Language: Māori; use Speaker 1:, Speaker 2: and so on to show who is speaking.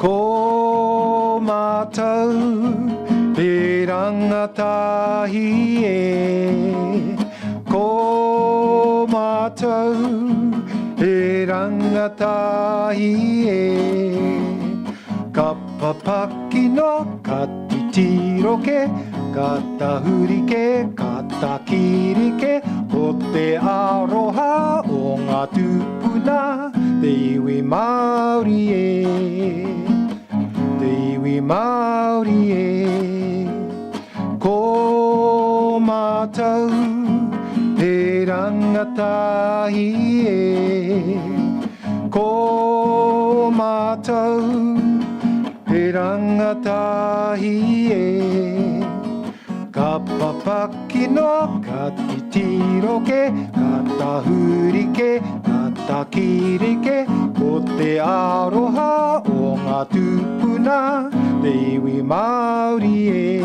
Speaker 1: ko mātou e rangatahi e ko mātou e rangatahi e ka papaki no ka titiro ke ka tahuri ke ka takiri ke o te aroha o ngā tupuna te iwi Māori e te iwi Māori e ko mātou e rangatahi e ko mātou e rangatahi e ka papaki no ka titiro ke ka tahuri ke ka takiri ke o te aroha o ngā tupuna te iwi Māori e